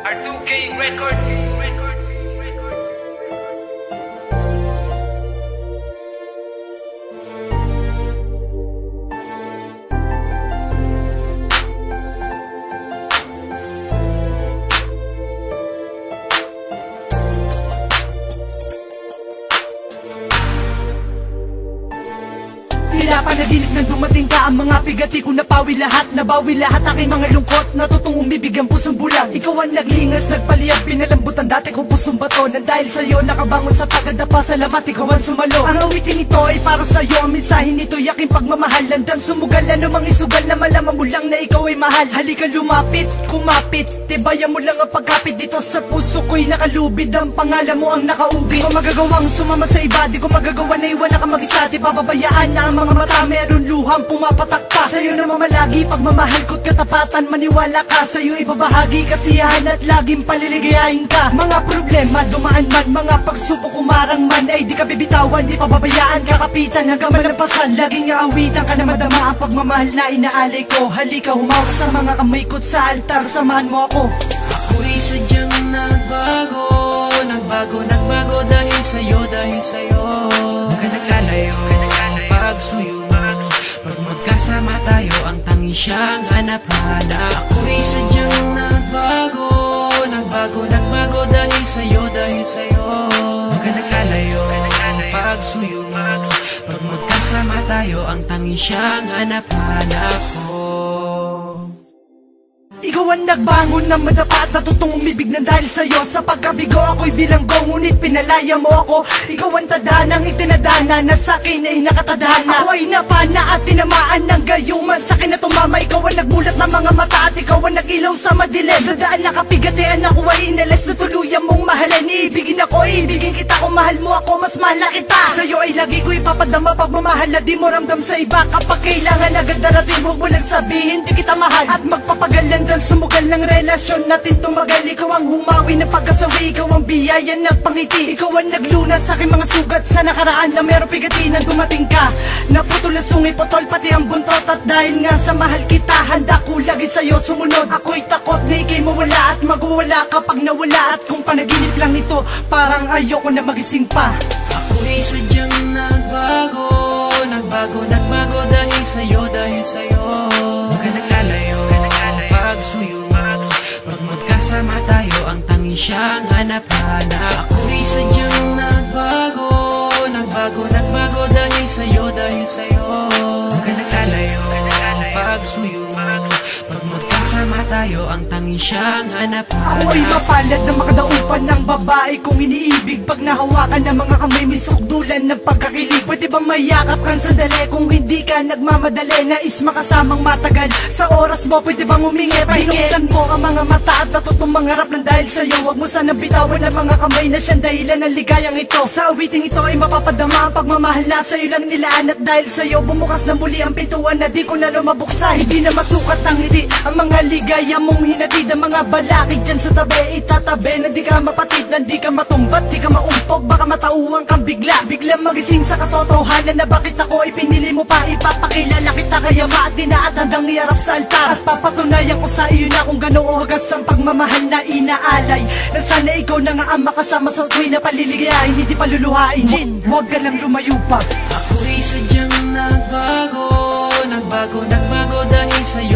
R2K Records. Tila panaginip nang dumating ka. Ang mga pigati ko napawi lahat. Nabawi lahat aking mga lungkot. Natutong umibig ang pusong bulag. Ikaw ang naglingas, nagpaliyap, pinalambutan dati kong pusong bato. Nang dahil sa'yo nakabangon sa tagadapa. Salamat, ikaw ang sumalo. Ang awitin ito ay para sa'yo. Ang mensahe nito'y aking pagmamahal. Landang sumugal, anumang isugal na malaman mo lang na ikaw ay mahal. Halika lumapit, kumapit, tibayan mo lang ang pagkapit. Dito sa puso ko'y nakalubid. Ang pangalan mo ang nakaugit. Di ko magagawang sumama sa iba. Di ko magagawa na iwan na ka mag-isa. Di pababayaan na ang mga mata meron luhang pumapatak pa. Sa'yo na mamalagi pagmamahal ko't katapatan. Maniwala ka, sa'yo ibabahagi kasiyahan at laging paliligayahin ka. Mga problema dumaan man, mga pagsubok umarang man, ay di ka bibitawan, di pababayaan, kakapitan hanggang malampasan. Laging aawitan ka na madama ang pagmamahal na inaalay ko. Halika humawak sa mga kamay ko't sa altar, samahan mo ako. Ako'y sadyang nagbago, nagbago dahil sa'yo, Huwag ka naglalayo, pagsuyo mo. Pag magkasama tayo, ang tangi siyang hanap-hanap. Ako'y sadyang nagbago dahil sa'yo, Huwag ka naglalayo, pagsuyo mo. Pag magkasama tayo, ang tangi siyang hanap-hanap ko. Ikaw ang nagbangon ng madapa at natutong umibig ng dahil sa'yo. Sa pagkabigo ako'y bilanggo, ngunit pinalaya mo ako. Ikaw ang tadanang itinadana na sa'kin ay nakatadhana. Ako ay napana at tinamaan ng gayuman, sa'kin na tumama. Ikaw ang nagbulat ng mga mata at ikaw ang nagilaw sa madilim. Sa daan nakapigatian ako ay inalis na tuluyan mong mahalin. Iibigin ako, iibigin kita, kung mahal mo ako, mas mahal na kita. Sa'yo ay lagi ko ipapadama pagmamahal na di mo ramdam sa iba. Kapag kailangan agad darating, huwag mo lang sabihin di kita mahal. At magpapagalan sumugal ng relasyon natin tumagal. Ikaw ang humawi ng pagkasawi, ikaw ang biyaya ng pangiti. Ikaw ang naglunas sa aking mga sugat sa nakaraan na meron pigati na dumating ka. Naputol ang sungi, potol pati ang buntot. At dahil nga sa mahal kita, handa ko lagi sa'yo sumunod. Ako'y takot na ikay mawala at magwawala kapag nawala. At kung panaginip lang ito, parang ayoko na magising pa. Ako'y sadyang nagbago dahil sa'yo, Huwag ka naglalayo, pagsuyo mo. Pag magkasama tayo, ang tangi siyang hanap-hanap. Ako'y sadyang nagbago dahil sa'yo, Huwag ka naglalayo, pagsuyo mo. Pag magkasama tayo, ang tangi siyang hanap-hanap. Ako ay mapalad na makadaupan ng babae kong iniibig. Pag nahawakan ng mga kamay, may sukdulan ng pagkakilig. Pwede bang mayakap kang sandali kung hindi ka nagmamadali? Nais makasamang matagal sa oras mo, pwede bang humingi? Binuksan mo ang mga mata at natutong mangarap ng dahil sa'yo. Huwag mo sana bitawan ang mga kamay na siyang dahilan ng ligayang ito. Sa awiting ito ay mapapadama ang pagmamahal na sa'yo lang nilaan. At dahil sa'yo bumukas na muli ang pintuan na di ko na lumabuksa. Hindi na masukat ang ngiti, ang mga ligaya mong hinatid. Ang mga balakid dyan sa tabi, itatabi na di ka mapatid, na di ka matumbat, di ka maumpog. Baka matauhan kang bigla magising sa katotohanan na bakit ako ay pinili mo pa. Ipapakilala kita kaya maatin na at handang iarap sa altar. At papatunayan ko sa iyo na kung gano'ng wagas ang pagmamahal na inaalay. Na sana ikaw na nga ang makasama sa tuwing na paliligayahin, hindi paluluhain. Jin, huwag ka lang lumayo pa. Ako'y sadyang nagbago dahil sa'yo,